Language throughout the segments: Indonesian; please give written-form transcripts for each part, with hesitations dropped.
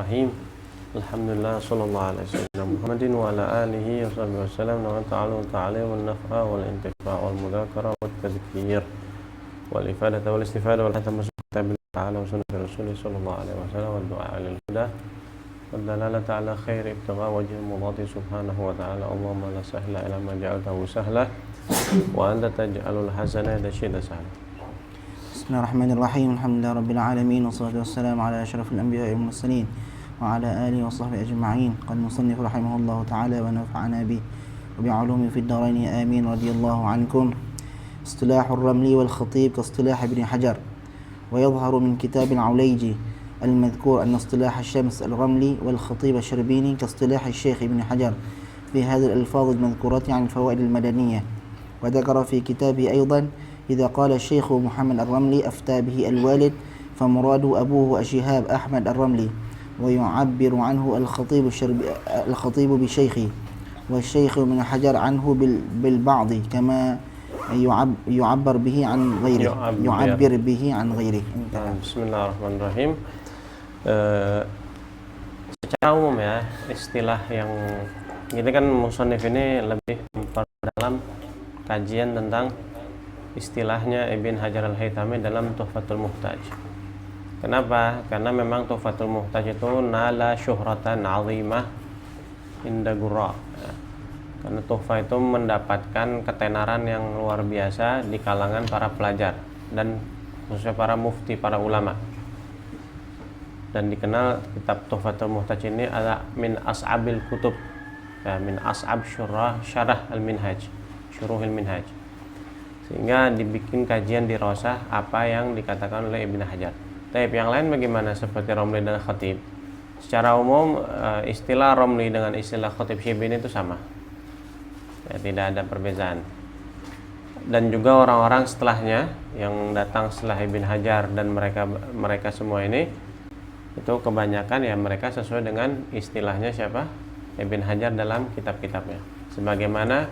Bismillahirrahmanirrahim. Alhamdulillah sallallahu alaihi wasallam Muhammadin wa ala alihi wa sahbihi wasallam wa ta'ala wal naf'a wal intifa' wal mudhakara wat tadhkir wal ifadah wal istifadah wal hatam ta'ala wa sunnah rasulih sallallahu alaihi wasallam wa du'a lil huda wad dalalata ala khairi ibtigha wajhi mudati subhanahu wa ta'ala. Allahumma la sahla illa ma ja'altahu sahla wa anta taj'alul hazana idza syi'ta sahla. Bismillahirrahmanirrahim. Alhamdulillah rabbil alamin wassalatu wassalamu ala asyrafil anbiya'i wal mursalin wa ala alihi wa sahbihi ajma'in. Qala musannif rahimahullahu ta'ala wa nafa'ana bi wa bi'ulumi fid dharain amin radhiyallahu ankum. Istilahur Ramli wal Khatib ka istilah Ibn Hajar wa yadhharu min kitab al-Ulayji المذكور أن اصطلاح الشمس الرملي والخطيب الشربيني كاصطلاح الشيخ ابن حجر في هذه الألفاظ المذكورة عن الفوائد المدنية. وذكر في كتابه أيضا إذا قال الشيخ محمد الرملي أفتى به الوالد فمراد أبوه الشهاب أحمد الرملي ويعبر عنه الخطيب بشيخه والشيخ من حجر عنه بالبعض كما يعبر به عن غيره Bismillahirrahmanirrahim. Secara umum ya, istilah yang ini kan musannif ini lebih memperdalam kajian tentang istilahnya Ibn Hajar al-Haythami dalam Tuhfatul Muhtaj. Kenapa? Karena memang Tuhfatul Muhtaj itu nala syuhratan azimah inda gurra. Karena Tuhfa itu mendapatkan ketenaran yang luar biasa di kalangan para pelajar dan khususnya para mufti, para ulama. Dan dikenal kitab Tuhfatul Muhtaj ini adalah min as'abil kutub, ya, min as'ab syarah al-minhaj, syuruhil minhaj. Sehingga dibikin kajian di Rosah apa yang dikatakan oleh Ibn Hajar. Tapi yang lain bagaimana seperti Romli dan Khatib? Secara umum istilah Romli dengan istilah Khatib Syibini itu sama, ya, tidak ada perbedaan. Dan juga orang-orang setelahnya yang datang setelah Ibn Hajar dan mereka semua ini itu kebanyakan ya mereka sesuai dengan istilahnya siapa? Ibn Hajar dalam kitab-kitabnya. Sebagaimana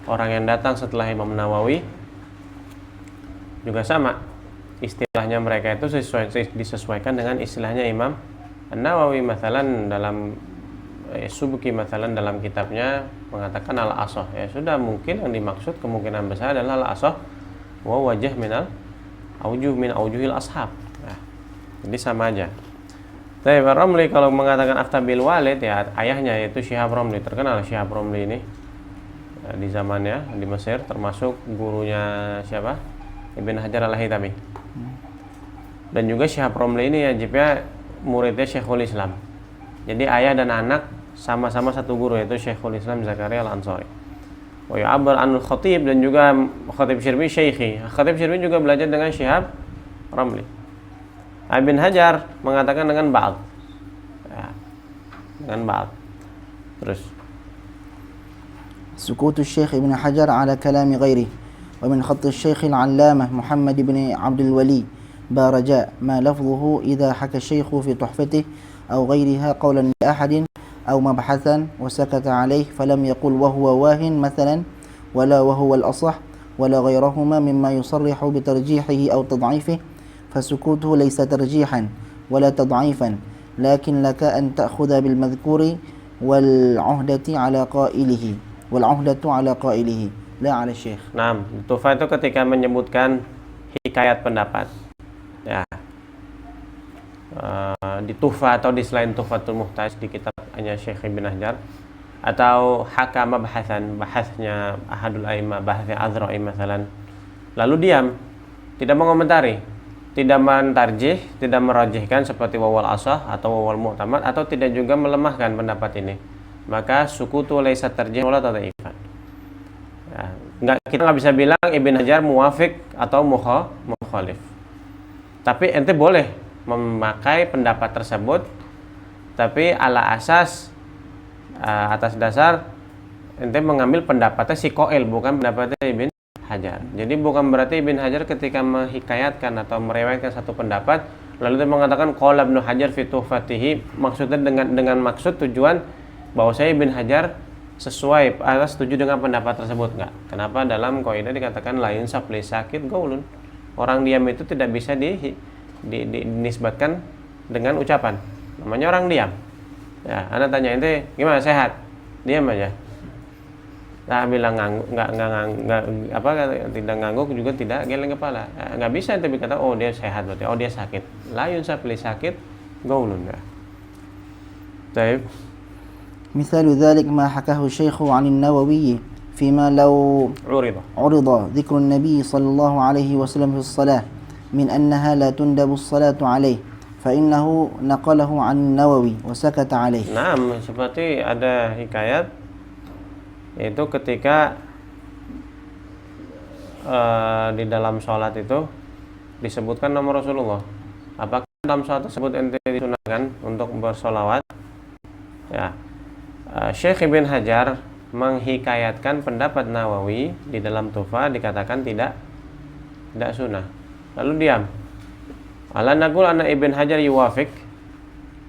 orang yang datang setelah Imam Nawawi juga sama, istilahnya mereka itu disesuaikan dengan istilahnya Imam An-Nawawi. Masalan dalam Subki masalan dalam kitabnya mengatakan al-asah, ya sudah, mungkin yang dimaksud kemungkinan besar adalah al-asah wa wajah minal aujuh min aujuhil ashab. Nah, jadi sama aja. Tapi Romli kalau mengatakan aftabil walid, ya ayahnya yaitu Syihab Romli, terkenal Syihab Romli ini di zamannya di Mesir, termasuk gurunya siapa? Ibn Hajar al-Haythami. Dan juga Syihab Romli ini wajibnya muridnya Syekhul Islam. Jadi ayah dan anak sama-sama satu guru, yaitu Syekhul Islam Zakaria al-Ansari. Wa yu'abbar anul Khatib, dan juga Khatib Syirbi Syekhi. Khatib Syirbi juga belajar dengan Syihab Romli. Ibn Hajar mengatakan dengan ba'd, ya, dengan ba'd. Terus سكوت الشيخ ابن حجر على كلام غيره ومن خط الشيخ العلامة محمد بن عبد الولي بارجاء ما لفظه إذا حكى الشيخ في تحفته أو غيرها قولا لأحد أو مبحثا وسكت عليه فلم يقل وهو واهن مثلا ولا وهو الأصح ولا غيرهما مما يصرح بترجيحه أو تضعيفه فسكوته ليس ترجيحا ولا تضعيفا لكن لك أن تأخذ بالمذكور والعهدة على قائله لا على الشيخ. Nah, Tuhfa itu ketika menyebutkan hikayat pendapat, ya, di Tuhfa atau di selain Tuhfatul Muhtaj di kitabnya Syekh Ibn Hajar, atau hakama bahasnya ahadul a'immah, bahasnya Azra'i masalan, lalu diam, tidak mengomentari, tidak mentarjih, tidak merajihkan seperti wawal asah atau wawal mu'tamad, atau tidak juga melemahkan pendapat ini, maka sukutu laisa tarjih wala tad'ifan. Ya, kita nggak bisa bilang Ibn Hajar muwafiq atau mukhalif. Tapi ente boleh memakai pendapat tersebut, tapi ala asas atas dasar ente mengambil pendapatnya si Qo'il, bukan pendapatnya Ibn Hajar. Jadi bukan berarti Ibn Hajar ketika menghikayatkan atau meriwayatkan satu pendapat lalu dia mengatakan qala Ibnu Hajar fi tuhfatihi, maksudnya dengan maksud tujuan bahwa saya Ibn Hajar sesuai atau setuju dengan pendapat tersebut, enggak. Kenapa? Dalam kaidah dikatakan la yunsab li sakit gaulun. Orang diam itu tidak bisa dinisbatkan dengan ucapan. Namanya orang diam. Ya, Anda tanya ente gimana, sehat? Diam aja. Nah, bilang tidak ngangguk juga tidak geleng kepala. Nggak bisa ente berkata oh dia sehat berarti, oh dia sakit. La yunsab li sakit gaulun. Ya. Baik. مثال ذلك ما حكاه الشيخ عن النووي فيما لو عرض ذكر النبي صلى الله عليه وسلم في الصلاة من أنها لا تندب الصلاة عليه فإنه نقله عن النووي وسكت عليه. Nah, seperti ada hikayat itu ketika di dalam sholat itu disebutkan nama Rasulullah. Apakah dalam sholat tersebut ente disunahkan untuk bersolawat? Ya, Syekh Ibn Hajar menghikayatkan pendapat Nawawi di dalam Tuhfah dikatakan tidak sunnah. Lalu diam. Ala naqul anna Ibn Hajar yuwafiq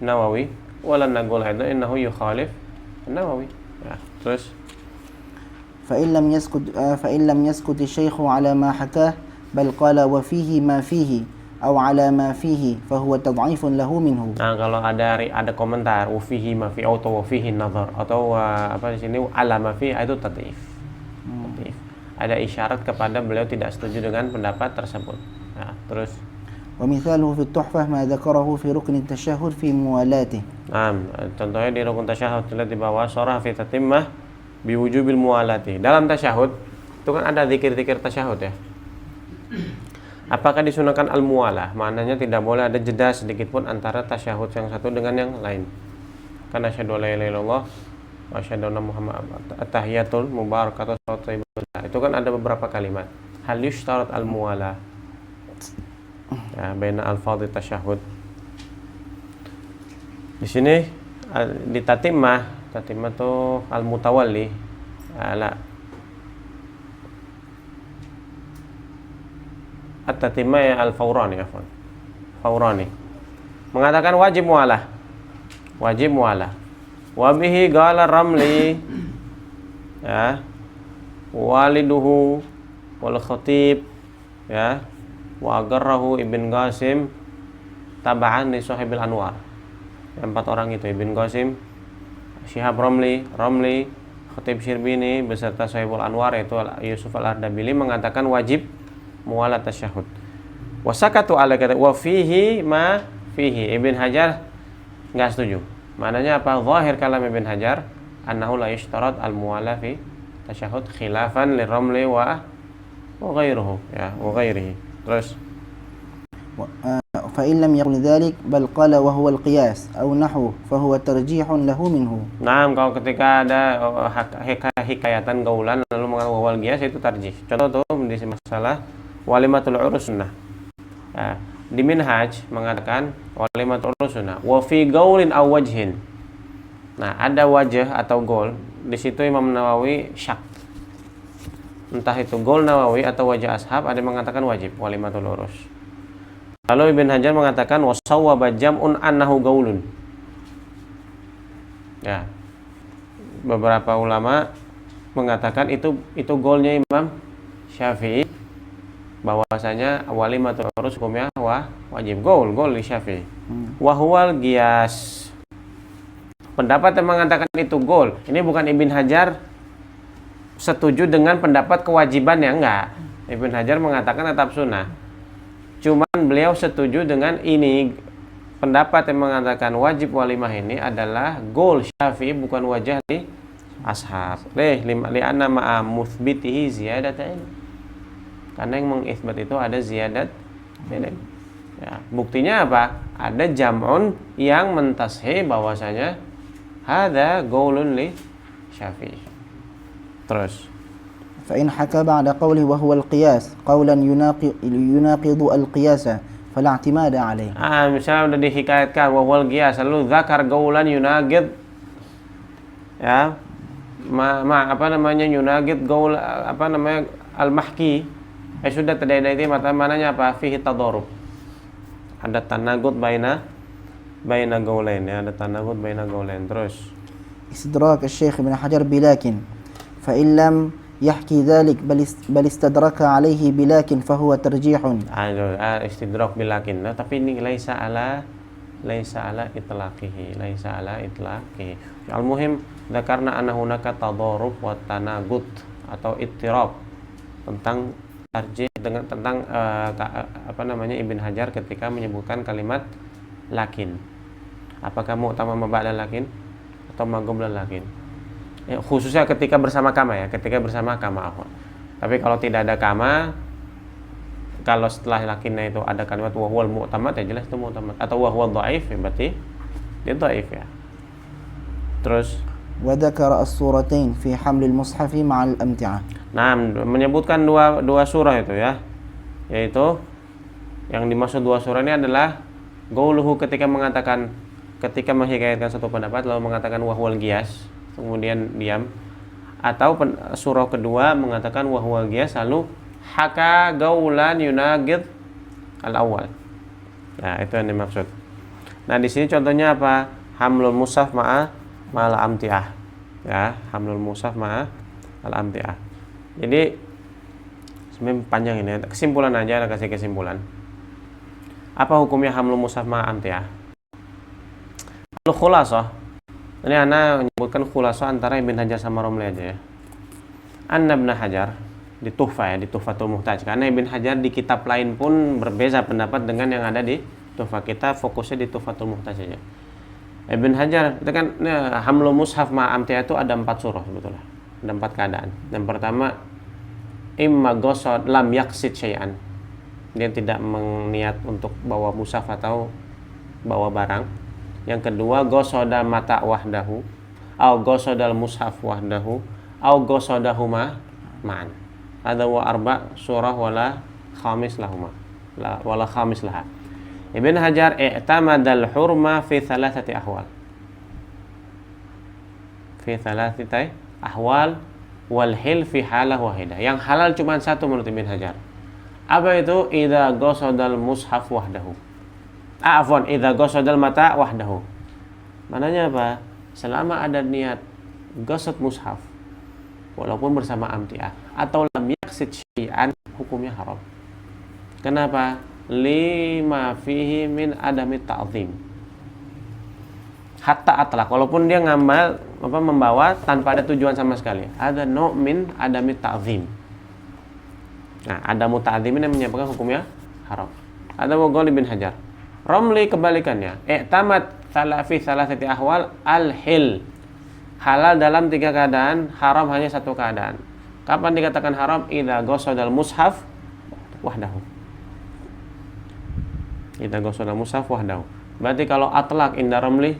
Nawawi wala naqul aidan innahu yukhalif Nawawi. Ya, terus فإن لم يسكت الشيخ على ما حكاه بل قال وفيه ما فيه أو على ما فيه فهو تضعيف له منه. Nah, kalau ada komentar wafihi ma fi atau wafihi nazar atau apa di sini ala ma fi itu tadif. Ada isyarat kepada beliau tidak setuju dengan pendapat tersebut. Nah, terus ومثاله في التحفة ما ذكره في ركن التشهد في موالاته. Nah, contohnya di rukun tasyahud di bawah surah fi tatimmah biwujubil muwalati. Dalam tasyahud itu kan ada zikir-zikir tasyahud ya. Apakah disunahkan al-muwalah? Maknanya tidak boleh ada jeda sedikit pun antara tasyahud yang satu dengan yang lain. Kan asyhadu alla ilaha illallah wa asyhadu anna muhammad at-tahiyatul mubarakatuh thayyibah. Itu kan ada beberapa kalimat. Hal yushtarat al-muwalah. Ya, baina al-fadhi tasyahud. Di sini di tatimah itu al-mutawalli. At-tatimah al-Fawrani Fawrani mengatakan wajib mualah. Wa bihi qala Ramli ya waliduhu wal khatib ya wa agarrahu Ibn Qasim taba'an li Sahibil Anwar. Empat orang itu Ibn Qasim, Syihab Ramli, Khatib Syirbini beserta Sahibul Anwar yaitu Yusuf Al-Ardabili mengatakan wajib muwalat tasyahud. Wasakatu ala kata wa fihi ma fihi. Ibn Hajar enggak setuju. Maknanya apa? Zahir kalam Ibn Hajar annahu la yushtarat al-muwala fi tasyahud khilafan liramli wa ghairuhu ya wa ghairihi. Terus فإن لم يقل ذلك بل قال وهو القياس أو نحوه فهو ترجيح له منه. Nah, kalau ketika ada hikayatan gaulan lalu mengatakan wal qiyas itu tarjih. Contoh tuh di masalah walimatul urus sunnah. Ya, di Minhaj mengatakan walimatul urus sunnah wa fi gaulin aw wajhin. Nah, ada wajah atau gol. Di situ Imam Nawawi syak. Entah itu gol Nawawi atau wajah ashab, ada yang mengatakan wajib walimatul urus. Lalu Ibn Hajar mengatakan wasawwaba jam'un annahu gaulun. Ya. Beberapa ulama mengatakan itu golnya Imam Syafi'i bahwasanya walimatul urus hukumnya wajib gol di Syafi'i. Wa huwal qiyas. Pendapat yang mengatakan itu gol. Ini bukan Ibn Hajar setuju dengan pendapat kewajibannya, enggak. Ibn Hajar mengatakan tetap sunnah. Cuman beliau setuju dengan ini pendapat yang mengatakan wajib walimah ini adalah gol Syafi'i bukan wajah li ashab. Li anna ma'a muthbitihi ziyadatain. Karena yang mengisbat itu ada ziyadat. Ya, buktinya apa? Ada jam'un yang mentashih bahwasanya hadza gaulun li Syafi'i. Terus فإن حكى بعد قوله وهو القياس قولا يناقض القياس فلا اعتماد عليه. Misalnya udah dihikayatkan wahwal qiyas lalu zakar gaulan yunaqid ya yunaqid gaul al-mahki sudah terdapat itu maknanya apa? Fihi tadarub. Ada tanagut baina gaulain ya, ada tanagut baina gaulain. Terus استدراك الشيخ ابن حجر بلكن فإن لم يحكي ذلك بل استدرك عليه بلكن فهو ترجيح. Istidrak bilakin. Nah, tapi ini laisa ala laisa ala itlaqihi, laisa ala itlaqihi. Al-muhim dzakarna anna hunaka tadarrub wa tanagut atau ittirab tentang tarjih dengan tentang Ibn Hajar ketika menyebutkan kalimat lakin. Apakah mu'tamam ba'da lakin atau ma qabla lakin? Khususnya ketika bersama kama ya, ketika bersama kama. Tapi kalau tidak ada kama, kalau setelah lakinnya itu ada kalimat wa huwal mu'tamad, ya jelas itu mu'tamad. Atau wa huwa dhaif, ya berarti dia dhaif ya. Terus wa dzakara as-suratain fi hamlil mushafi ma'al amti'ah. Nah, menyebutkan dua surah itu ya. Yaitu yang dimaksud dua surah ini adalah qauluhu ketika menghikayatkan satu pendapat lalu mengatakan wa huwal qiyas, kemudian diam. Atau surah kedua mengatakan wa huwal qiyas lalu haka gaulan yunagid al-awwal. Nah, itu yang dimaksud. Nah, di sini contohnya apa? Hamlul mushaf ma'al amti'ah. Ya, hamlul mushaf ma'al amti'ah. Jadi sebenarnya panjang ini. Kesimpulan aja, kasih kesimpulan. Apa hukumnya hamlul mushaf ma'al amti'ah? Al-khulasah. Ini ana menyebutkan khulasah antara Ibn Hajar sama Romli aja ya. Ibn Hajar di Tuhfah ya, di Tuhfatul Muhtaj. Karena Ibn Hajar di kitab lain pun berbeza pendapat dengan yang ada di Tuhfah. Kita fokusnya di Tuhfatul Muhtaj saja. Ibn Hajar itu kan hamlul mushaf ma'amti'ah itu ada 4 surah sebetulnya. Ada 4 keadaan. Yang pertama imma ghasad lam yaqsid syai'an. Dia tidak meniat untuk bawa mushaf atau bawa barang. Yang kedua ghasada mata wahdahu au ghasadal mushaf wahdahu au ghasadahuma ma'an. Ada wa arba surah wala khamis lahuma. Wala khamis laha. Ibn Hajar i'tamadal hurma fi thalathati ahwal. Fi thalathati ahwal wal hil fi halah wahidah. Yang halal cuma satu menurut Ibn Hajar. Apa itu? Idza ghasadal mushaf wahdahu. Idza ghasadal mata wahdahu. Mananya apa? Selama ada niat ghasad mushaf walaupun bersama amti'ah atau lam yaqsid syai'an, hukumnya haram. Kenapa? Lima fihi min adami ta'zim. Hatta atlaq, walaupun dia membawa tanpa ada tujuan sama sekali. Ada no min adami ta'zim. Nah, ada muta'zim ini menyebabkan hukumnya haram. Ada qaul Ibn Hajar. Romli kebalikannya. I'tamad fi salasati ahwal al-hil. Halal dalam 3 keadaan, haram hanya 1 keadaan. Kapan dikatakan haram? Idza ghasadal mushaf wahdahu. Idza ghasadal mushaf wahdahu. Berarti kalau atlaq inda Romli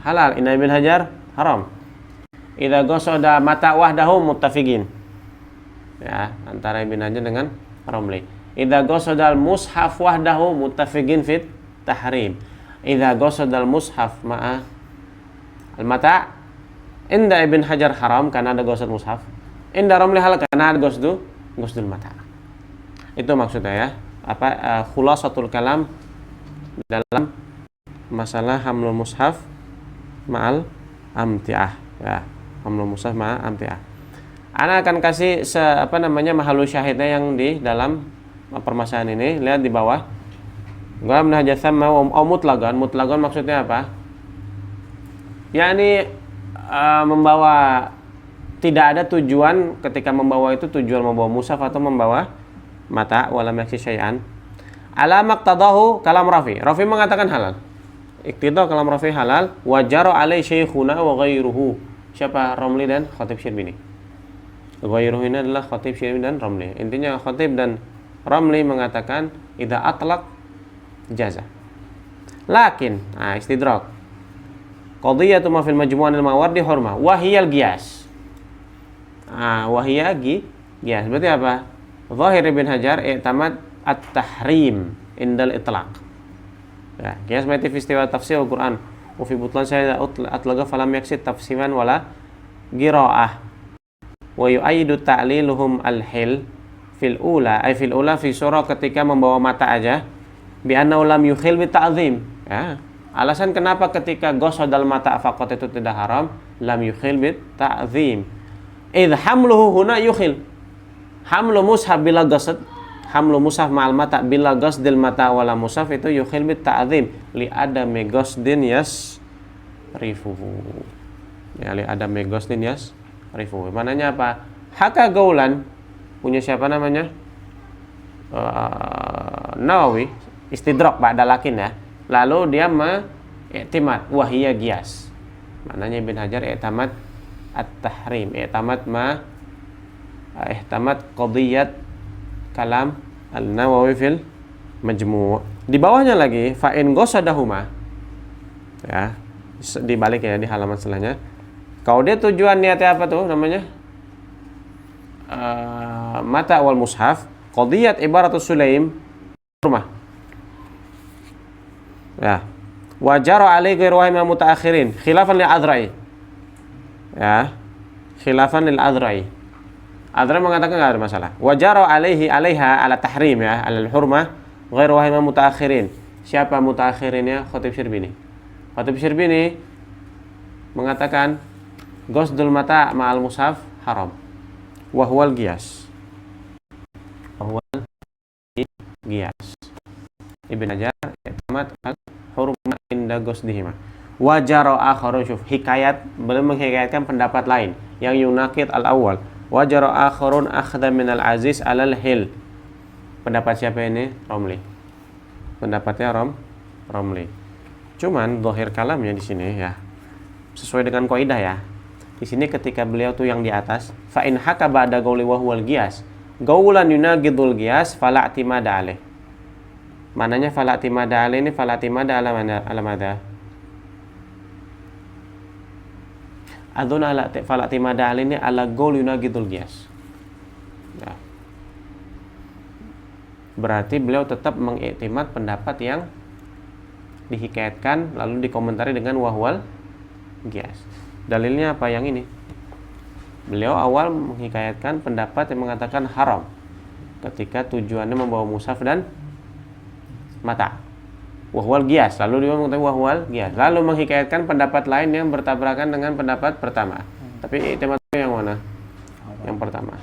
halal, inda Ibn Hajar haram. Idza ghasada mata wahdahu muttafiqin. Ya, antara Ibn Hajar dengan Romli. Idza ghasadal mushaf wahdahu muttafiqin fit tahrim. Idza ghasadal mushaf ma'a al-mata' inda Ibn Hajar haram karena ada ghasad mushaf. Inda Romli halal karena ada ghasdul mata'. Itu maksudnya ya. Khulasatul kalam dalam masalah hamlul mushaf ma'al amti'ah ya. Hamlul mushaf ma'al amti'ah. Ana akan kasih mahallu syahidnya yang di dalam permasalahan ini. Lihat di bawah. Gua menhajar mau mutlagan. Mutlagan maksudnya apa? Yakni membawa, tidak ada tujuan ketika membawa itu, tujuan membawa mushaf atau membawa mata wala maksi syai'an. Ala maqtadahu kalam Rafi. Rafi mengatakan halal. Iqtida kalam Rafi halal. Wajara alai syekhuna wa ghairuhu. Siapa? Romli dan Khatib Syirбini. Ghairuhu ini adalah Khatib Syirбini dan Romli. Intinya Khatib dan Romli mengatakan idza atlaq jaza. Lakin, istidrak. Qadiyatu ma fil majmu'anil mawardi hurma wa hiyal qiyas. Wa hiya qiyas. Berarti apa? Zahir Ibn Hajar i'tamad at-tahrim indal itlaq. Ya, qiyas ma fi istiwa tafsir al-Qur'an wa fi butlan saya atlaqa falam yaksid tafsiran wala qira'ah. Wa yu'ayyidu ta'liluhum al-hil fil ula fi surah ketika membawa mata aja bi anna lam yukhil bi ta'zim. Ya. Alasan kenapa ketika ghasadal mata faqat itu tidak haram, lam yukhil bi ta'zim. Idh hamluhu huna yukhil. Hamlu mushaf bila ghasad hamlu mushaf ma'al mata bila qasdil mata wala mushaf itu yukhil bit ta'zim li adami qasdin yasrifuhu. Ya, li adami qasdin yasrifuhu. Mananya apa? Haka gaulan punya siapa namanya? Nawawi istidrak ba'da lakin ya. Lalu dia i'timad wahiyya qiyas. Maknanya Ibn Hajar i'tamad at-tahrim, i'tamad qadiyat kalam Al-Nawawi fil Majmu'. Di bawahnya lagi fa in qasadahuma. Ya, dibalik ya di halaman setelahnya. Kalau dia tujuan niatnya apa tuh namanya? Mata wal mushaf, qadiyat ibaratus Sulaim rumah. Ya. Wajara alaihi ghairu wahmi mutaakhirin khilafan lil Adrai. Ya. Khilafan lil Adrai. Adrai mengatakan enggak ada masalah. Wajara alaiha ala tahrim ya, ala hurmah ghairu wahmi mutaakhirin. Siapa mutaakhirinnya? Khatib Syirbini. Khatib Syirbini mengatakan ghusdul mata ma'al mushaf haram. Wa huwal qiyas. Ibn Hajar i'tamad al-hurmah inda ghusdihima. Wajara akharu syuf hikayat belum menghikayatkan pendapat lain yang yunaqid al-awwal. Wajara akharun akhadha min al-aziz alal hil. Pendapat siapa ini? Romli. Pendapatnya Romli. Cuman zahir kalamnya di sini ya sesuai dengan kaidah ya. Di sini ketika beliau tuh yang di atas fa in haka ba'da qauli wa huwal qiyas. Qaulan yunaqidul qiyas fala i'timada alaih. Mananya fala i'timada alaih ini fala i'timada ala mana? Ala madha? Adun ala fala i'timada alaih ini ala qaul yunaqidul qiyas. Ya. Berarti beliau tetap mengiktimad pendapat yang dihikayatkan lalu dikomentari dengan wahwal qiyas. Dalilnya apa yang ini? Beliau awal menghikayatkan pendapat yang mengatakan haram ketika tujuannya membawa mushaf dan mata. Wahwal qiyas, lalu dia mengatakan wahwal qiyas. Lalu menghikayatkan pendapat lain yang bertabrakan dengan pendapat pertama. Tapi iktimad yang mana? Yang pertama.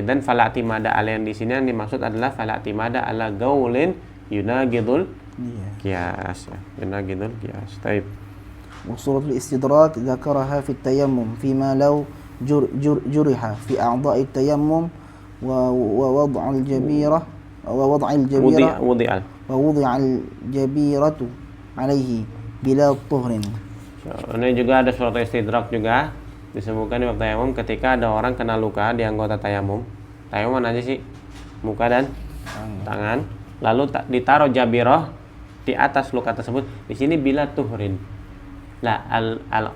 Dan fala i'timada ala yang di sini yang dimaksud adalah fala i'timada ala gaulin yunaqidul qiyas. Yunaqidul qiyas. Baik. وصورة الاستدراك ذكرها في التيمم فيما لو جرح في أعضاء التيمم ووضع الجبيرة ووضع الجبيرة عليه بلا طهر. Ini juga ada surat istidrak juga disebutkan di waktu tayamum ketika ada orang kena luka di anggota tayamum. Tayamum mana aja sih? Muka dan tangan. Lalu ditaruh jabirah di atas luka tersebut. Di sini bila tuhrin. La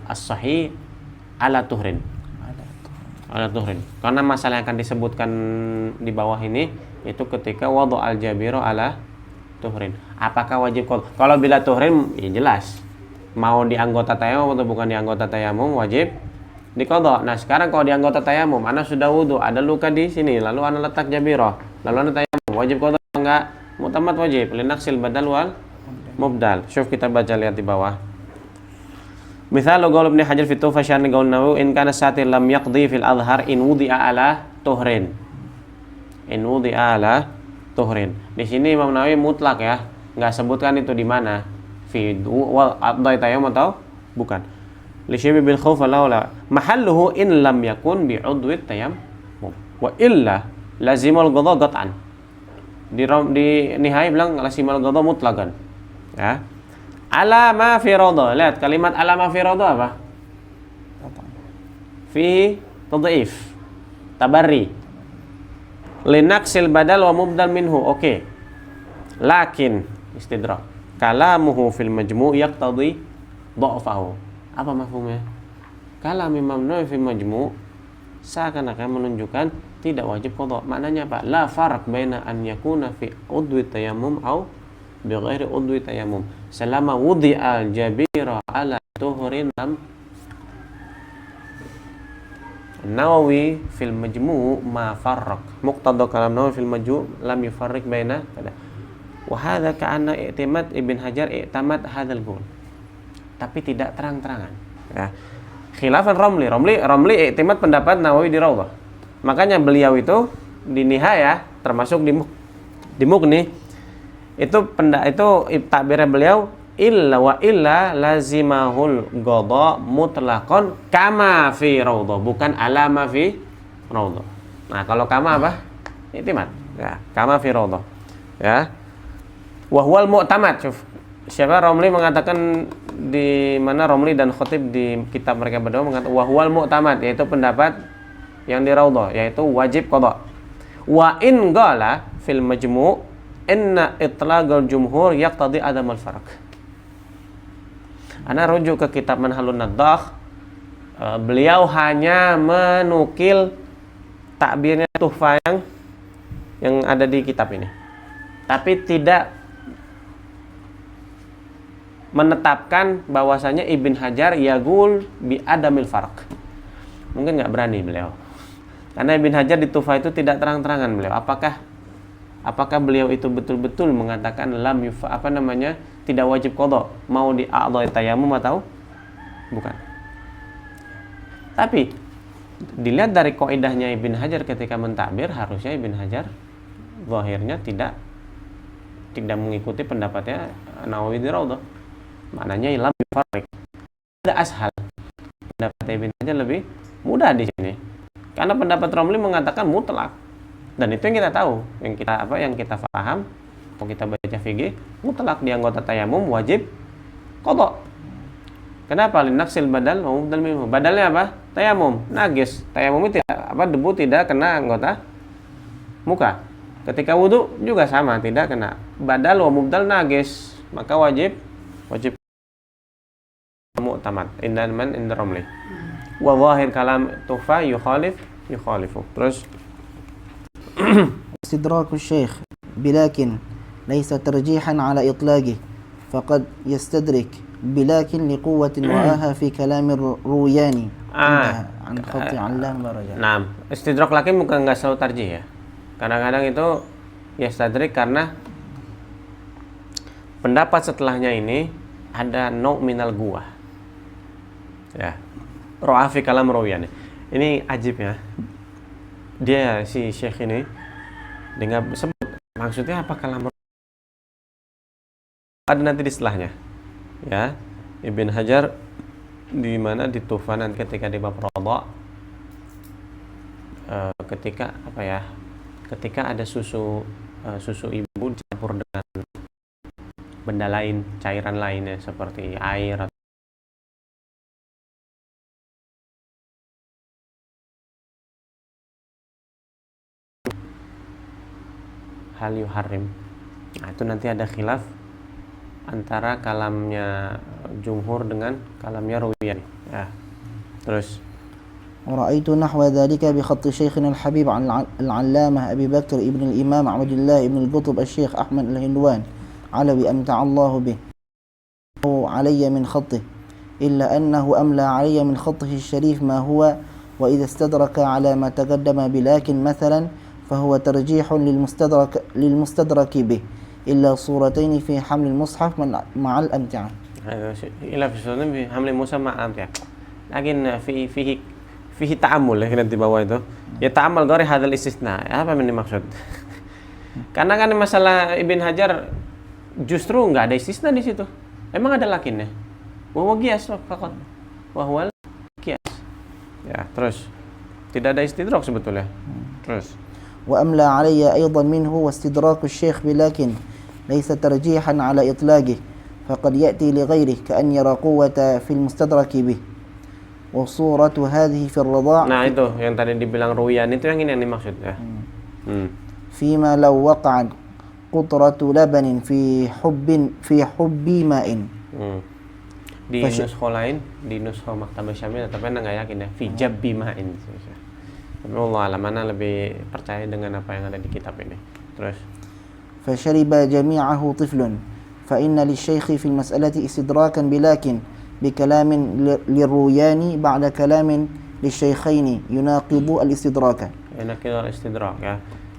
as-sahih ala tuhrin. Ala tuhrin. Karena masalah yang akan disebutkan di bawah ini itu ketika wadhu al-jabiro ala tuhrin. Apakah wajib qadha? Kalau bila tuhrin ya jelas. Mau di anggota tayamum atau bukan di anggota tayamum wajib diqadha. Nah, sekarang kalau di anggota tayamum ana sudah wudu, ada luka di sini, lalu ana letak jabiro, lalu ana tayamum, wajib qadha enggak? Mutamad wajib, linaksil badal wal mubdal. Syuf kita baca lihat di bawah. Misal qaul Ibnu Hajar fi Tuhfah syarh qaul Nawawi in kana satir lam yaqdi fil adhar in wudi'a ala tuhrin. In wudi'a ala tuhrin. Di sini Imam Nawawi mutlak ya, enggak sebutkan itu di mana. Fi wal adai tayammum atau bukan. Li syaibi bil khauf la mahalluhu in lam yakun bi udwi tayammum. Wa illa lazimul qadha qat'an. Di nihai bilang lazimul qadha mutlakan. Ya. Alama fi radha. Lihat kalimat alama fi radha apa? Fi tadhif. Tabarri. Linaksil badal wa mubdal minhu. Oke. Lakin istidrak. Kalamuhu fil majmu' yaqtadi dha'fahu. Apa mafhumnya? Kalam Imam Nawawi fil majmu' seakan-akan menunjukkan tidak wajib qadha. Maknanya apa? La farq baina an yakuna fi udwi tayammum au bi ghairi udwi tayammum. Selama wudi al-jabira ala tuhrin lam Nawawi fil majmu' ma farraq. Muqtada kalam Nawawi fil majmu' lam yufarriq baina kada. Wa hadza ka'anna i'timad Ibn Hajar i'tamad hadzal qaul. Tapi tidak terang-terangan. Ya. Khilafan Romli i'timad pendapat Nawawi di Raudhah. Makanya beliau itu di nihayah termasuk di Di Mughni itu takbirnya beliau illa lazimahul qada mutlaqan kama fi raudhah, bukan alama fi raudhah. Nah, kalau kama apa? I'timad. Ya, kama fi raudhah. Ya. Wa huwal mu'tamad. Siapa Romli mengatakan, di mana Romli dan Khatib di kitab mereka berdua mengatakan wa huwal mu'tamad, yaitu pendapat yang di raudhah, yaitu wajib qada. Wa in qala fil majmu' inna itlaqal jumhur yaqtadi adamal farq. Ana rujuk ke kitab Manhalun Nadakh, beliau hanya menukil takbirnya Tuhfah yang ada di kitab ini, tapi tidak menetapkan bahwasanya Ibn Hajar yagul bi adamil farq. Mungkin nggak berani beliau, karena Ibn Hajar di Tuhfah itu tidak terang-terangan beliau apakah beliau itu betul-betul mengatakan tidak wajib qada, mau di a'dha tayammum atau bukan. Tapi dilihat dari kaidahnya Ibn Hajar ketika mentakbir, harusnya Ibn Hajar zahirnya tidak mengikuti pendapatnya Nawawi di Raudhah. Maknanya lam yufarriq. Ada ashal. Pendapat Ibn Hajar lebih mudah di sini. Karena pendapat Romli mengatakan mutlak. Dan itu yang kita tahu, yang kita paham, kalau kita baca fikih, mutlak di anggota tayamum wajib qada. Kenapa? Linaksil badal wa mubdal minhu. Badalnya apa? Tayamum, najis. Tayamum itu debu tidak kena anggota muka. Ketika wudu juga sama, tidak kena. Badal wa mubdal najis, maka wajib mu'tamad inda Romli. Wa zahir kalam Tuhfah yukhalifu. Terus استدراك الشيخ بلكن ليس ترجيحا على إطلاقه فقد يستدرك بلكن لقوة رآها في كلام الروياني عن خط علام ورجاء. Nah, istidrak lagi bukan nggak selalu tarjih ya. Kadang-kadang itu yastadrik karena pendapat setelahnya ini ada nau' minal guah. Ya. Ra'a fi kalam rawiyani. Ini ajib ya. Dia si Syekh ini dengan sebut maksudnya apa kalam ada nanti di setelahnya ya. Ibn Hajar di mana di Tuhfah nanti ketika di bab Raudhah, ketika ada susu ibu dicampur dengan benda lain, cairan lainnya seperti air hal yuharrim. Nah, itu nanti ada khilaf antara kalamnya jumhur dengan kalamnya Ruwiyani. Ya. Terus ورأيت نحو ذلك بخط شيخنا الحبيب عن العلامة أبي بكر ابن الإمام عبد الله ابن القطب الشيخ أحمد الهندوان علوي أمتع الله به علي من خطه إلا أنه أملى علي من خطه الشريف ما هو وإذا استدرك على ما تقدم بلكن مثلا فهو ترجيح للمستدرك به إلا صورتين في حمل المصحف مع الأمتعة. إلا في صورتين في حمل المصحف مع الأمتعة. لكن fihi ta'amul ya di bawah itu. Ya ta'amal ghairi hadzal istisna. Apa yang dimaksud? Karena kan masalah Ibn Hajar justru nggak ada istisna di situ. Emang ada lakinnya. Wa huwa qiyas faqat. Wa huwa qiyas. Ya, terus tidak ada istidrak sebetulnya. Terus وأملى علي أيضا منه واستدراك الشيخ بلكن ليس ترجيحا على إطلاقه فقد يأتي لغيره كأن يرى قوة في المستدرك به وصورة هذه في الرضاع. Nah itu yang tadi dibilang Ruyan itu yang ini yang dimaksud ya. فيما لو وقعت قطرة لبن في حب ماء. Di nuskho lain, di nuskho Maktabah Syamil, tapi anda nggak yakin ya. Fi jabbi ma'in. Tapi Allah alam, mana lebih percaya dengan apa yang ada di kitab ini. Terus فشرب جميعه طفل فإن للشيخ في المسألة استدراكا بلكن بكلام للروياني بعد كلام للشيخين يناقض الاستدراك. يناقض الاستدراك ya.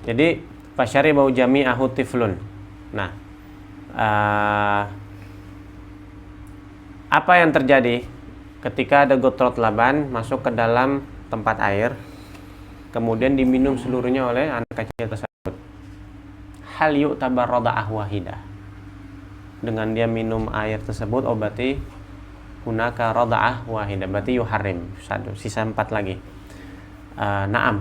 Jadi fasyariba jami'ahu tiflun. Nah, apa yang terjadi ketika ada gotrot laban masuk ke dalam tempat air, kemudian diminum seluruhnya oleh anak kecil tersebut? hal yu'tabar rada'ah wahidah. Dengan dia minum air tersebut, oh berarti hunaka rada'ah wahidah, berarti yuharrim. Sisa 4 lagi. Naam,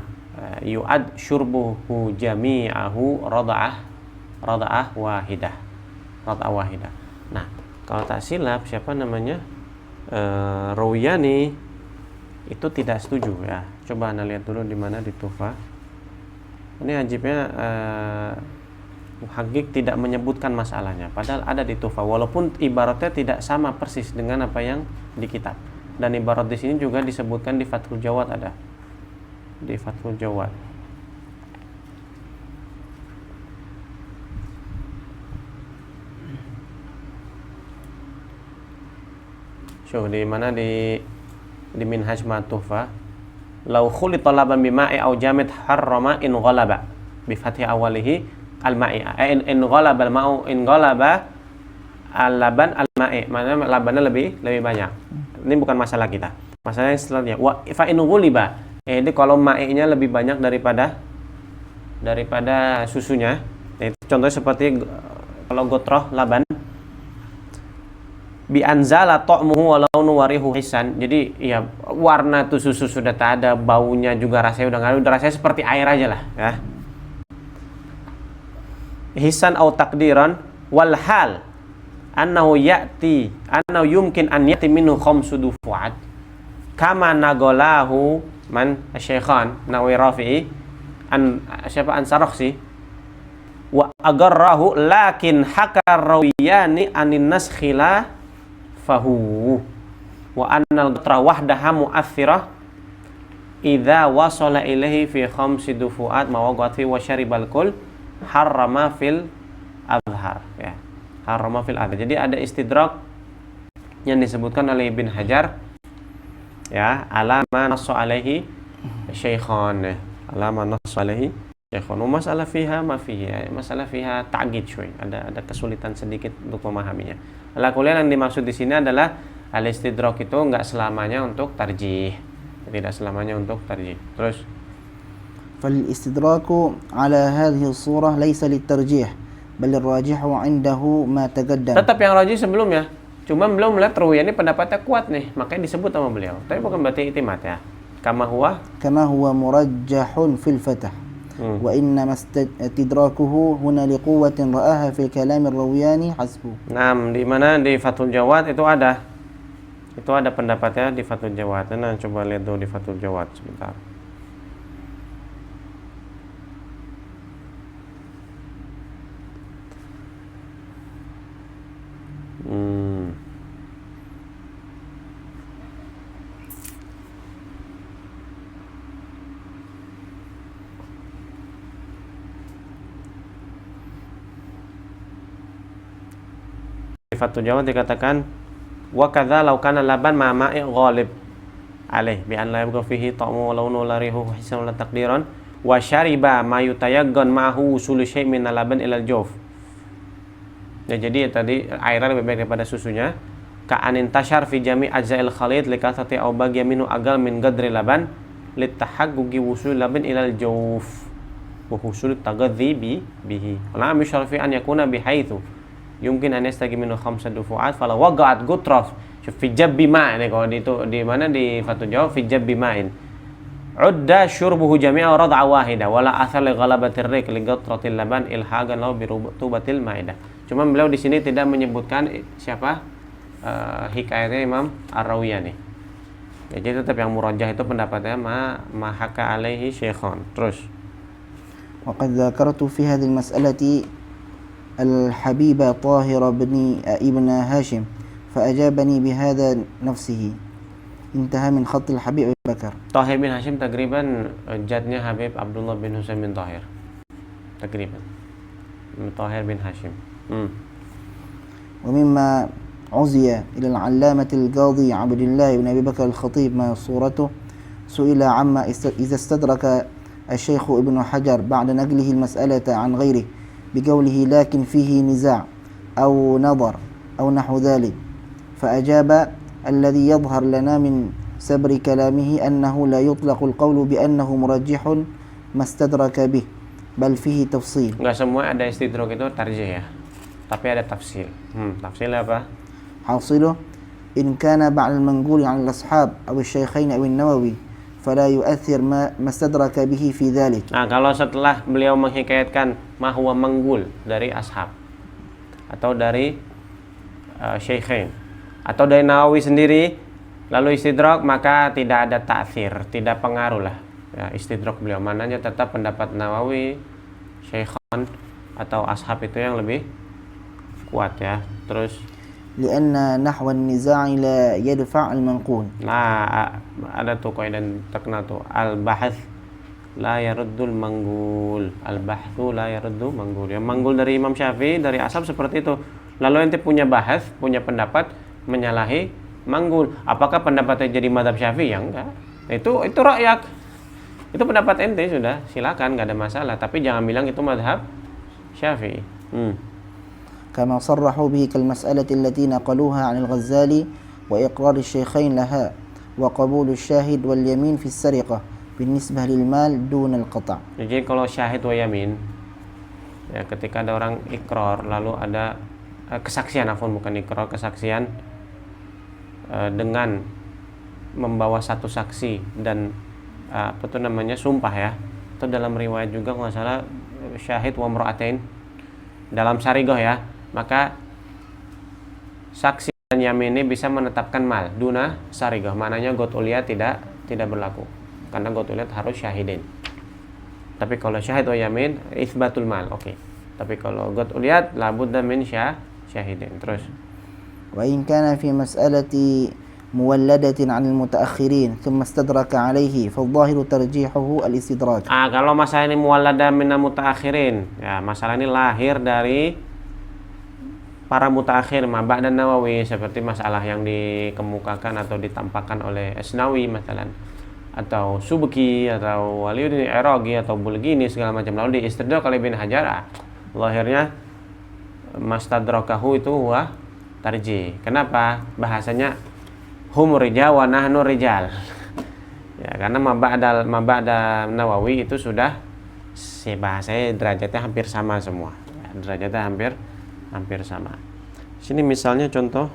yu'ad syurbuhu jami'ahu rada'ah wahidah. Rada'ah wahidah. Nah, kalau tak silap siapa namanya? Rawiyani itu tidak setuju ya. Coba Anda lihat dulu di mana di Tuhfah. Ini ajibnya Muhaqqiq tidak menyebutkan masalahnya, padahal ada di Tuhfah, walaupun ibaratnya tidak sama persis dengan apa yang di kitab. Dan ibarat di sini juga disebutkan di Fathul Jawad, ada di Fathul Jawad. So, di mana di Minhaj ma Tuhfah, lau khulita laban bima'i au jamid harrama in ghalaba bi fathi awalihi al-ma'i, in ghalaba al-ma'u in ghalaba al-laban al-ma'i, maknanya labannya lebih banyak. Ini bukan masalah kita. Masalahnya setelahnya wa fa in ghuliba, jadi kalau ma'inya lebih banyak daripada susunya. Itu contohnya seperti kalau gotroh laban bi anzala ta'muhu wa launu warihu hisan. Jadi ya warna tuh susu sudah tak ada, baunya juga rasanya udah enggak ada, udah rasanya seperti air aja lah ya. Hisan au takdiran wal hal annahu yumkin an yati minhu khamsu dufuat kama nagolahu man asy-syaikhan Nawawi Rafi'i an Sarakhsi wa agarrahu lakin hakar rawiyani anin naskhila fahu wa annal qatra wahdaha mu'athirah idza wasala ilaihi fi khamsi dufuat mawaqati wa syaribal kul harrama fil azhar ya. Harrama fil azhar. Jadi ada istidrak yang disebutkan oleh Ibn Hajar ya, alama nasu alaihi syaikhan, alama nasu alaihi syaikhan. Masalah fiha ma fiha, masalah fiha ta'gid syai, ada kesulitan sedikit untuk memahaminya. Alakulian yang dimaksud di sini adalah al-istidrak itu enggak selamanya untuk tarjih, tidak selamanya untuk tarjih. Terus فالاستدراك على هذه الصورة ليس للترجيح بل الراجح عنده ما تقدم. Tetap yang rajih sebelumnya. Cuma belum melihat Rawiyani pendapatnya kuat nih, makanya disebut sama beliau. Tapi bukan berarti itimad ya. Kama huwa مرجح في الفتح وإنما استدراكه هنا لقوة رآها في الكلام الروياني حسبه. Nah, di mana di Fathul Jawad itu ada pendapatnya di Fathul Jawad. Nah, coba lihat dulu di Fathul Jawad sebentar. Fathul Jawad dikatakan wa kadza law kana laban ma ma'i ghalib alaih bi an la yabqa fihi ta'mu wa launu la rihu hisan la taqdiran wa syariba ma yutayaggan ma'hu usul syai' min laban ila al-jawf. Ya, jadi tadi airnya lebih baik daripada susunya. Ka anin tashar fi jami' ajza'il khalid likasati aw bagiya minhu agal min gadri laban litahaqquqi wusul laban ila al-jawf wa husul tagadhi bihi. Wala misharfi an yakuna bihaitsu yumkin an yastaqi minhu khamsa dufuat fala waqa'at gutraf fi jabbi ma'. Ini kalau di mana di Fathul Jawad fi jabbi ma'in udda syurbuhu jami'a rad'a wahida wala athar li ghalabatir riq li qatratil laban ilhagan law bi rutubatil ma'idah. Cuma beliau di sini tidak menyebutkan siapa hikayatnya Imam Ar-Rawiyani. Jadi tetap yang murajjah itu pendapatnya ma haka alaihi syaikhan. Terus وقد ذكرت في هذه المسألة الحبيب طاهر ابن هاشم فأجابني بهذا نفسه. انتهى من خط الحبيب أبي بكر. Tahir bin Hashim takriban jadnya Habib Abdullah bin Husain bin Tahir. Takriban Tahir bin Hashim. ومما عزي إلى العلامة القاضي عبد الله بن أبي بكر الخطيب ما صورته سئل عما إذا استدرك الشيخ ابن حجر بعد نقله المسألة عن غيره بقوله لكن فيه نزاع أو نظر أو نحو ذلك، فأجاب الذي يظهر لنا من سبر كلامه أنه لا يطلق القول بأنه مرجح ما استدرك به، بل فيه تفصيل. Enggak semua ada istidrak itu tarjih ya, tapi ada tafsir. Tafsirnya apa? حاصله إن كان بعد المنقول عن الأصحاب أو الشيخين أو النووي فلا يؤثر ما استدرك به في ذلك. Nah, kalau setelah beliau menghikayatkan mahwa manggul dari ashab atau dari syekhain atau dari Nawawi sendiri lalu istidrak, maka tidak ada ta'thir, tidak pengaruh lah ya, istidrak beliau, mananya tetap pendapat Nawawi, syekhan atau ashab itu yang lebih kuat ya. Terus لأن نحو النزاع لا يدفع المنقول. nah ada tuh kaidah terkenal tuh, al-bahth la yaruddul manggul, al-bahthu la yaruddu manggul. Yang manggul dari Imam Syafi'i, dari ashab seperti itu. Lalu ente punya bahas, punya pendapat menyalahi manggul, apakah pendapatnya jadi madhab Syafi'i? Ya enggak, itu rakyat, itu pendapat ente, sudah silakan, nggak ada masalah, tapi jangan bilang itu madhab Syafi'i. كما صرحوا به كالمسألة التي نقلوها عن الغزالي وإقرار الشيخين لها وقبول الشاهد واليمين في السرقة بالنسبة للمال دون القطع. Jadi kalau syahid wa yamin ya, ketika ada orang ikrar lalu ada kesaksian, bukan ikrar, kesaksian dengan membawa satu saksi dan apa tuh namanya, sumpah ya. Itu dalam riwayat juga kalau nggak salah, syahid wa mra'atain dalam sarigah ya, maka saksi dan yamin ini bisa menetapkan mal duna sarigah, maknanya got ulia tidak berlaku karena got ulia harus syahidin. Tapi kalau syahid wa yamin itsbatul mal, oke. Tapi kalau got ulia labudda min syahidin. Terus وإن كان في مسألة مولدة عن المتأخرين ثم استدرك عليه فالظاهر ترجيحه الاستدراك. Kalau masalah ini muwallada minal mutaakhirin ya, masalah ini lahir dari para mutaakhir Ma'bad dan Nawawi, seperti masalah yang dikemukakan atau ditampakkan oleh Asnawi misalnya, atau Subki atau Waliuddin Iraqi atau Bulgini segala macam, lalu diistidrak oleh Ibn Hajar, lahirnya mastadrakahu itu wah tarjih. Kenapa? Bahasanya hum rijal wa nahnu rijal. Ya, karena maba'da Nawawi itu sudah bahasanya derajatnya hampir sama semua. Ya, derajatnya hampir sama. Sini misalnya contoh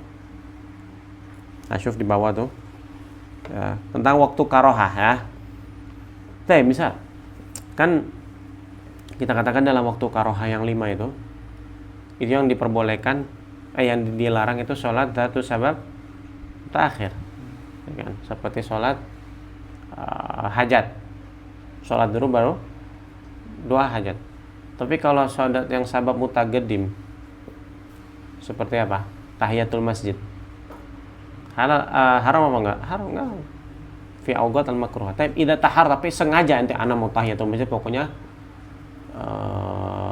asyuf di bawah tuh. Ya, tentang waktu karohah ya. Misal kan kita katakan dalam waktu karohah yang 5 itu yang diperbolehkan, yang dilarang itu sholat dzatu sabab terakhir ya kan? Seperti sholat hajat, sholat dulu baru dua hajat. Tapi kalau sholat yang sabab mutaqaddim seperti apa? Tahiyatul masjid haram apa enggak? Haram enggak? Fi awqat al makruh. Tapi idza tahar, tapi sengaja ente ana mau tahiyatul masjid, pokoknya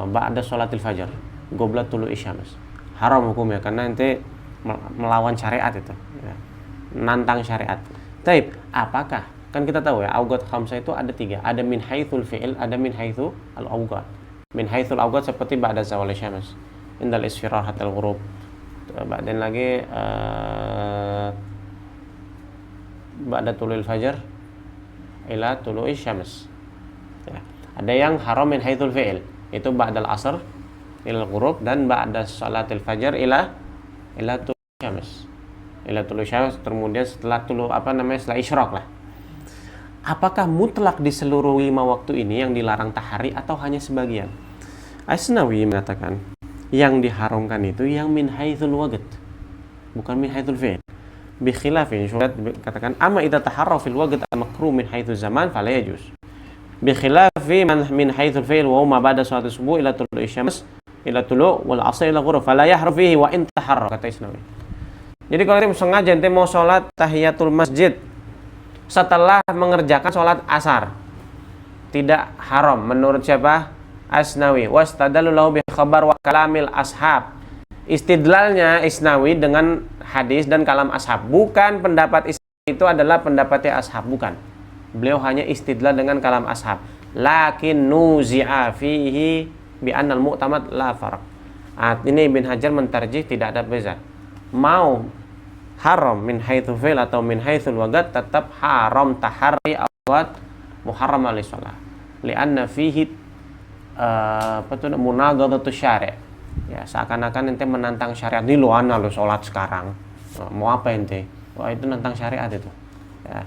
ba'da sholatil fajar goblat tulu isyams, haram hukumnya karena ente melawan syariat itu ya. Nantang syariat. Taib, apakah kan kita tahu ya awqat khamsah itu ada 3, ada min haitsul fi'il, ada min haitsu al awqat. Min haitsul awqat seperti ba'da zawal syams, indal isfirah hatal ghurub, dan lagi ba'da tulul fajar ila tulu'i syams ya. Ada yang haram min haitsul fi'il, itu ba'dal asr ila ghurub, dan ba'da salatil fajar ila tulu'i syams, ila tulu'i syams, kemudian setelah setelah isyraq lah. Apakah mutlak di seluruh 5 waktu ini yang dilarang tahari atau hanya sebagian? Asnawi mengatakan yang diharamkan itu yang min haitsul waqt, bukan min haitsul fi'il. Bi khilafin, katakan amma idza taharra fil waqt al makruh min haitsul zaman fala yajuz. Bi khilafi man min haitsul fi'il wa ma ba'da salat subuh ila tulu'i syams ila tulu' wal 'asr ila ghurub fala yahru fihi wa in taharra, kata Asnawi. Jadi kalau ente sengaja ente mau sholat tahiyatul masjid setelah mengerjakan sholat asar, tidak haram menurut siapa? Asnawi. Wastadalu lahu bi khabar wa kalamil ashab. Istidlalnya Asnawi dengan hadis dan kalam ashab, bukan pendapat Asnawi itu adalah pendapatnya ashab, bukan. Beliau hanya istidlal dengan kalam ashab. Lakin nuzi'a fihi bi annal mu'tamad la farq. Ini Ibn Hajar mentarjih tidak ada beza. Mau haram min haitsu fi'il atau min haitsul waqt, tetap haram tahari awqat muharram li shalah. Lianna fihi apa tuh munadharatus syari'. Ya, seakan-akan ente menantang syariat. Ini lo ana lo sholat sekarang. Mau apa ente? Wah, itu nantang syariat itu. Ya.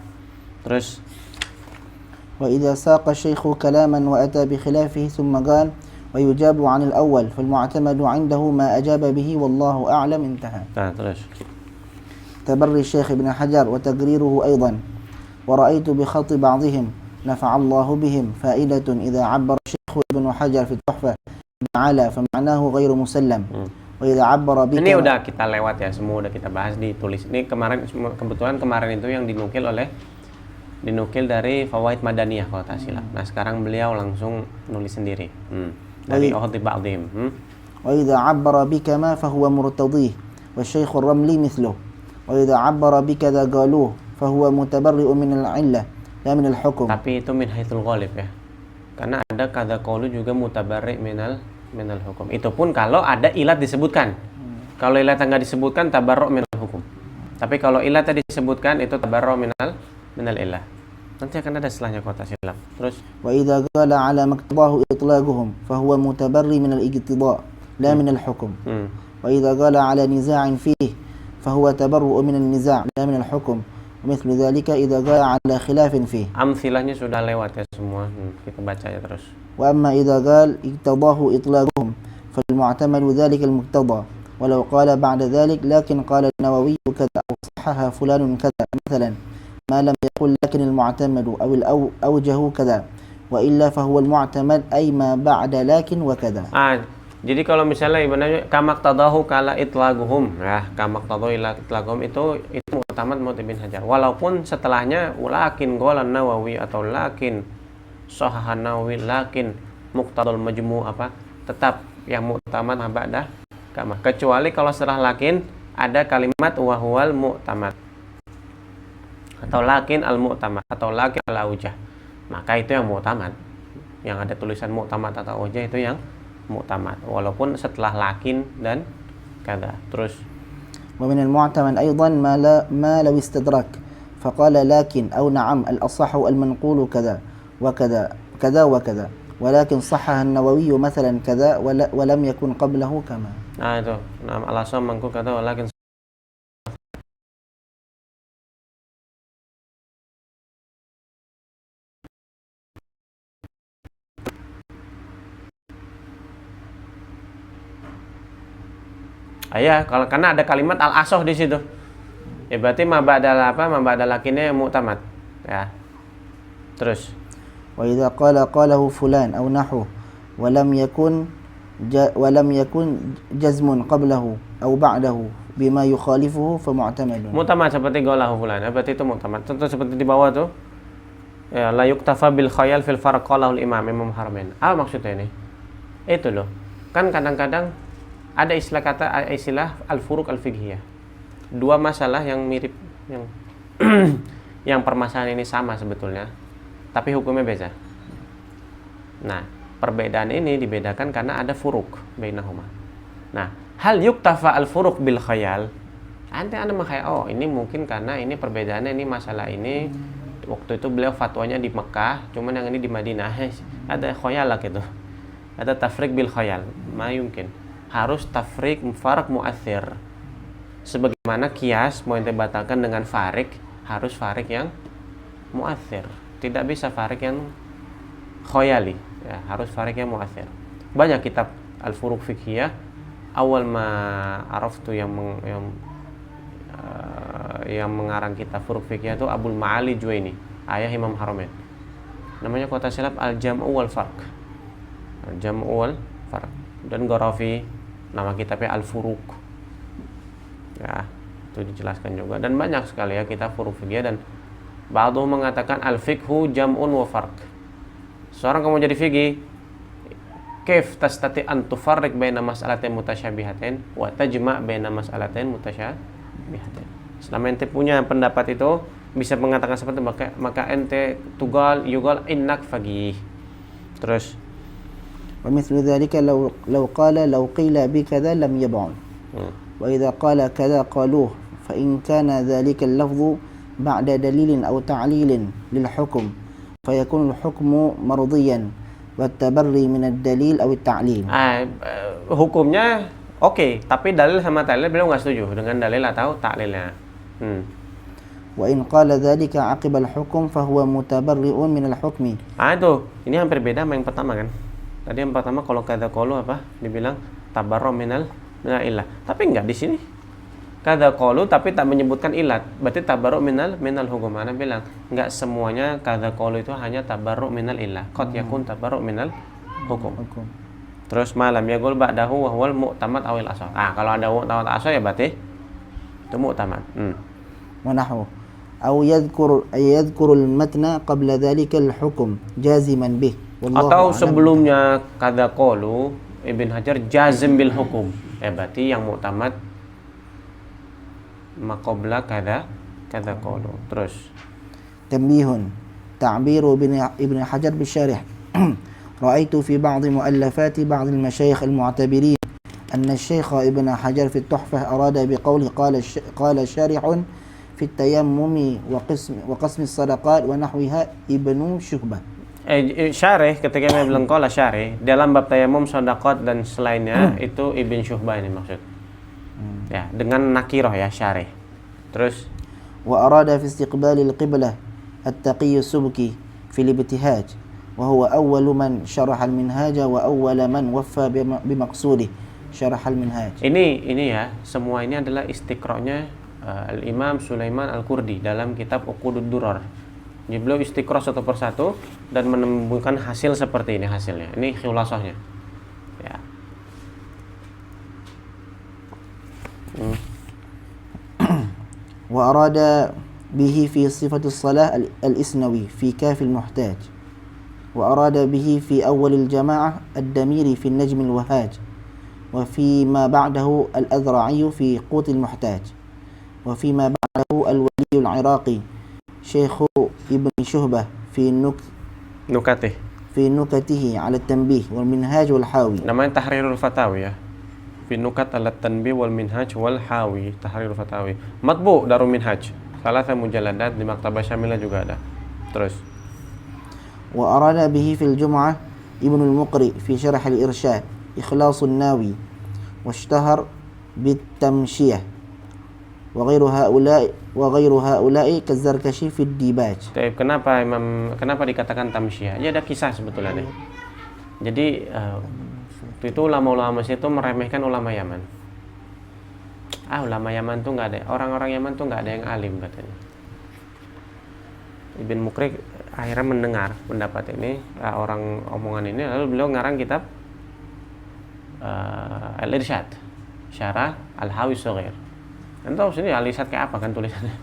Terus وإذا ساق الشيخ كلاما وأتى بخلافه ثم قال ويجاب عن الأول فالمعتمد عنده ما أجاب به والله أعلم انتهى. nah, terus تبري الشيخ ابن حجر وتقريره أيضا ورأيت بخط بعضهم نفع الله بهم فائدة إذا عبر الشيخ ابن حجر في التحفة تعالى فمعناه غير مسلم وإذا عبر بك. Ini udah kita lewat ya, semua udah kita bahas ditulis. Ini kemarin, kebetulan kemarin itu yang dinukil dari Fawaid Madaniyah kalau tak silap. Nah sekarang beliau langsung nulis sendiri dari Khati Ba'dihim. وإذا عبر بكما فهو مرتضيه والشيخ الرملي مثله وإذا عبر بكذا قالوه فهو متبرئ من العلة لا من الحكم. Tapi itu min haitsul ghalib ya. Karena ada kata qaulu juga mutabarri minal hukum. Itu pun kalau ada ilat disebutkan. Kalau ilat nggak disebutkan tabarru minal hukum. Tapi kalau ilat tadi disebutkan itu tabarru minal ilah. Nanti akan ada setelahnya kota silap. Terus وإذا قال على ما اقتضاه إطلاقهم فهو متبري من الاقتضاء لا من الحكم. وإذا قال على نزاع فيه فهو تبرؤ من النزاع لا من الحكم. ومثل ذلك إذا قال على خلاف فيه. Amsilahnya sudah lewat ya semua. Kita baca ya terus. وأما إذا قال اقتضاه إطلاقهم فالمعتمد ذلك المقتضى ولو قال بعد ذلك لكن قال النووي كذا أو صحها فلان كذا مثلا ما لم يقل لكن المعتمد أو الأوجه كذا وإلا فهو المعتمد أي ما بعد لكن وكذا. Jadi kalau misalnya ibaratnya kamak tadahu kala itlaguhum ya, kamak tadahu itlaguhum itu mu'tamad Ibn Hajar. Walaupun setelahnya lakin golan Nawawi atau lakin sahahan Nawawi lakin muqtadul majmu' apa tetap yang mu'tamad ba'da kama, kecuali kalau setelah lakin ada kalimat wa huwal mu'tamad atau lakin al mu'tamad atau lakin al aujah, maka itu yang mu'tamad. Yang ada tulisan mu'tamad atau aujah itu yang mu'tamad walaupun setelah lakin dan kada. Terus ومن المعتمد أيضا ما لو استدرك فقال لكن أو نعم الأصح المنقول كذا وكذا كذا وكذا ولكن صحها النووي مثلا كذا ولم يكن قبله كما. Nah itu al-asam mangku kata walakin kalau karena ada kalimat al-asoh di situ. Ya berarti maba'da lakinnya mu'tamad. Ya. Terus وإذا قاله فلان أو نحوه ولم يكن جزم قبله أو بعده بما يخالفه فمعتمد. Mu'tamad seperti qaulahu fulan. Berarti itu mu'tamad. Contoh seperti di bawah tuh. Ya, la yuktafa bil khayal fil farq qalahu Imam Haramain. Apa maksudnya ini? Itu loh. Kan kadang-kadang ada istilah al-furuq al-fiqhiyah. Dua masalah yang mirip yang permasalahan ini sama sebetulnya, tapi hukumnya beda. Nah, perbedaan ini dibedakan karena ada furuq bainahuma. Nah, hal yuktafa al-furuq bil khayal. Anda menghayal, ini mungkin karena ini perbedaannya ini masalah ini waktu itu beliau fatwanya di Mekah, cuman yang ini di Madinah. Ada khayal lah gitu. Ada tafriq bil khayal. Ma yumkin. Harus tafriq farq mu'athir. Sebagaimana kias mau ente batalkan dengan farik, harus farik yang mu'athir. Tidak bisa farik yang khayali, ya, harus farik yang mu'athir. Banyak kitab al-furuq fiqhiyah. Awal ma araftu yang mengarang kitab furuq fiqhiyah itu Abul Ma'ali Juwaini, ayah Imam Haramain. Namanya kota silap al-jam'u wal farq. Al-jam'u wal farq. Dan Gharafi nama kitabnya Al-Furuq. Ya, itu dijelaskan juga dan banyak sekali ya kitab furuq fikih dan ba'dhum mengatakan al-fiqhu jam'un wa farq. Seorang kamu jadi fikih, kaif tastati an tufarriq baina mas'alatain mutasyabihatain wa tajma' baina mas'alatain mutasyabihatain. Selama ente punya pendapat itu bisa mengatakan seperti maka ente yugal innak faqih. Terus ومثل ذلك لو قيل بكذا لم يبعد وإذا قال كذا قالوه فإن كان ذلك اللفظ بعد دليل أو تعليل للحكم فيكون الحكم مرضيا والتبري من الدليل أو التعليل. Hukumnya oke, tapi dalil sama ta'lil beliau nggak setuju dengan dalil atau ta'lilnya. وإن قال ذلك عقب الحكم فهو متبرئ من الحكم. Itu, ini hampir beda sama yang pertama kan. Tadi yang pertama kalau kada qalu apa? Dibilang tabarru minal illah. Tapi enggak di sini. Kada qalu tapi tak menyebutkan ilat. Berarti tabarru minal hukum. Ana bilang enggak semuanya kada qalu itu hanya tabarru minal illah. Qad yakun tabarru minal hukum. Terus malam ya gol ba'dahu wa huwal mu'tamad awil asal. Kalau ada mu'tamad asal ya berarti itu mu'tamad. ونحوه أو يذكر المتن قبل ذلك الحكم جازما به. Atau sebelumnya kada qalu Ibn Hajar jazim bil hukum. Berarti yang mu'tamad maqabla kada qalu. Terus تنبيه تعبير ابن حجر بالشارح رأيت في بعض مؤلفات بعض المشايخ المعتبرين أن الشيخ ابن حجر في التحفة أراد بقوله قال شارح في التيمم وقسم الصدقات ونحوها ابن شهبة. Syarih ketika dia bilang qala syarih dalam bab tayamum, sedekah dan selainnya itu Ibn Syuhbah ini maksud. Ya, dengan nakirah ya syarih. Terus وأراد في استقبال القبلة التقي السبكي في الابتهاج وهو أول من شرح المنهاج وأول من وفى بمقصوده شرح المنهاج. Ini ya, semua ini adalah istiqra'nya Al-Imam Sulaiman Al-Qurdi dalam kitab Uqudud Durar. Jadi beliau istiqra' satu persatu dan menemukan hasil seperti ini hasilnya. Ini khulasahnya. Ya. وأراد به في صفة الصلاة الإسنوي في كاف المحتاج وأراد به في أول الجماعة الدميري في النجم الوهاج وفيما بعده الأذرعي في قوت المحتاج وفيما بعده الولي العراقي شيخ ابن شهبة في نكته على التنبيه والمنهاج والحاوي. Namanya Tahrirul Fatawi ya. Fi nukat ala tanbih wal minhaj wal hawi. Tahrirul Fatawi. Matbu Darul Minhaj. Salah satu mujalladat di Maktabah Syamilah juga ada. Terus. وأراد به في الجمعة ابن المقري في شرح الإرشاد إخلاص الناوي واشتهر بالتمشية وغير هؤلاء كالزركشي في الديباج. Kenapa dikatakan tamsyiyah? Ya ada kisah sebetulnya nih. Jadi itu ulama-ulama Mesir itu meremehkan ulama Yaman. Ulama Yaman tuh nggak ada, orang-orang Yaman tuh nggak ada yang alim katanya. Ibn Mukri akhirnya mendengar pendapat ini, orang omongan ini, lalu beliau ngarang kitab Al-Irsyad Syarah Al-Hawi Shaghir. Kan tahu sini Al-Irsyad kayak apa kan tulisannya?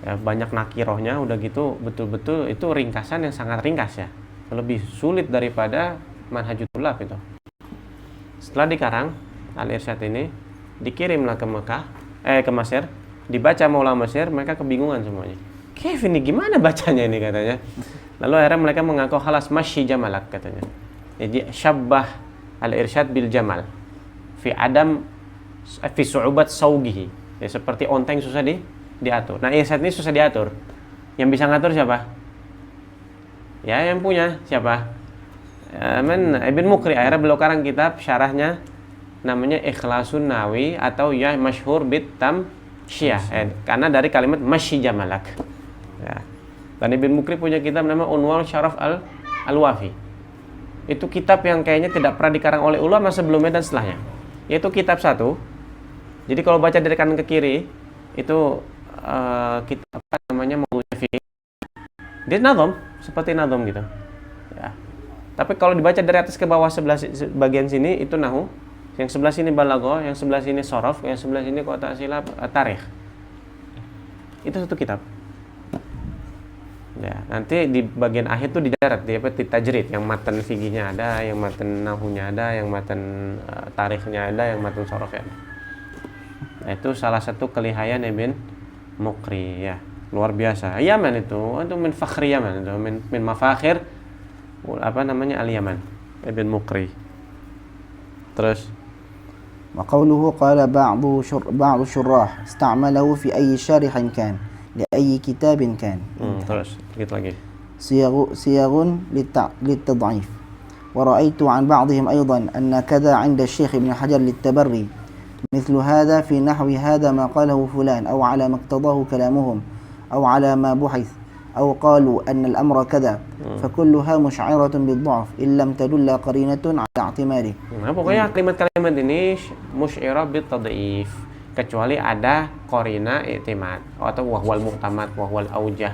Ya, banyak nakirohnya, udah gitu betul-betul itu ringkasan yang sangat ringkas ya. Lebih sulit daripada Manhajut Thullab itu. Setelah dikarang Al-Irsyad ini dikirimlah ke ke Mesir, dibaca ulama Mesir, mereka kebingungan semuanya. Kevin ini gimana bacanya ini katanya. Lalu akhirnya mereka mengaku halas masyi jamalak katanya. Jadi syabbah al-irsyad bil jamal fi su'ubat saugihi. Ya, seperti onteng susah diatur. Nah, irsyad ini susah diatur. Yang bisa ngatur siapa? Ya, yang punya siapa? Ibn Mukri. Akhirnya beliau karang kitab syarahnya namanya Ikhlasun Nawi atau ya masyhur bit tamsyiyah. Karena dari kalimat masyi jamalak. Ya. Dan Ibn Mukri punya kitab nama Unwar Syaraf Al-Wafi. Itu kitab yang kayaknya tidak pernah dikarang oleh ulama sebelumnya dan setelahnya. Yaitu kitab satu. Jadi kalau baca dari kanan ke kiri itu kitab apa namanya Mawdu'nya fiqh. Dia nazam, seperti nazam gitu. Ya. Tapi kalau dibaca dari atas ke bawah bagian sini itu nahu, yang sebelah sini balaghah, yang sebelah sini sharaf, yang sebelah sini qata silab tarikh. Itu satu kitab. Ya, nanti di bagian akhir tuh di darat dia di tajrid, yang matan fiqihnya ada, yang matan nahunya ada, yang matan tarikhnya ada, yang matan sharafnya ada. Nah, itu salah satu kelihayan Ibn Mukri ya, luar biasa. Yaman itu min fakhri Yaman, itu min mafakhir apa namanya al-Yaman, Ibn Mukri. Terus وقوله قال بعض الشراح استعمله في أي شارح كان لأي كتاب كان. Terus gitu lagi. صيغ للتضعيف ورأيت عن بعضهم أيضا أن كذا عند الشيخ ابن حجر للتبري مثل هذا في نحو هذا ما قاله فلان أو على ما اقتضاه كلامهم أو على ما بحث أو قالوا أن الأمر كذا فكلها مشعرة بالضعف إن لم تدل قرينة على اعتماده. Nah, pokoknya kalimat-kalimat ini musy'irah bitad'if kecuali ada qarina i'timad atau wahwal mu'tamad wahwal aujah.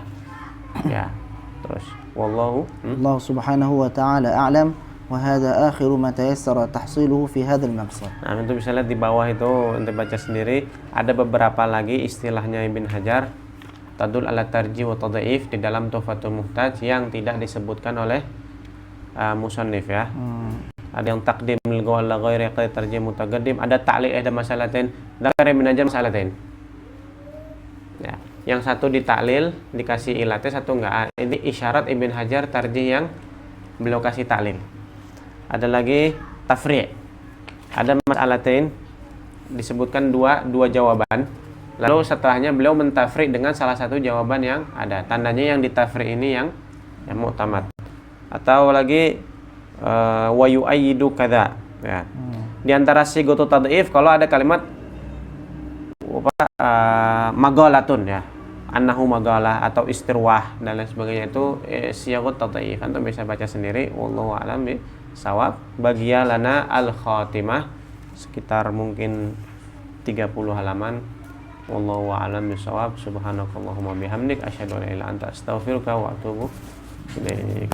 Ya. Terus wallahu الله سبحانه وتعالى أعلم وهذا آخر ما تيسر تحصيله في هذا المقصد. Nah, itu bisa lihat di bawah itu, nanti baca sendiri. Ada beberapa lagi istilahnya Ibn Hajar tadul ala tarjih wa tad'if di dalam Tuhfatul Muhtaj yang tidak disebutkan oleh musannif ya. Ada yang takdim lil qawl la ghairi qad tarjih mutaqaddim, ada ta'liq ada masalatain, dzakar Ibn Hajar masalatain. Ya, yang satu ditaklil dikasih ilatnya, satu enggak. Ini isyarat Ibn Hajar tarjih yang beliau kasih taklil. Ada lagi tafri'. Ada masalatain disebutkan dua jawaban. Lalu setelahnya beliau mentafri' dengan salah satu jawaban yang ada. Tandanya yang ditafri' ini yang mu'tamad. Atau lagi wa yu'ayyidu kadza. Ya. Di antara sigatu tad'if kalau ada kalimat magalatun ya. Annahu magalah atau istirwah dan lain sebagainya itu siyagut tad'if. Antum bisa baca sendiri. Wallahu a'lam bisawab. Bagiya lana al-khatimah sekitar mungkin 30 halaman. Wallahu a'lam bisawab. Subhanakallahumma bihamdik asyhadu an la ilaha illa anta astaghfiruka wa atubu ilaik.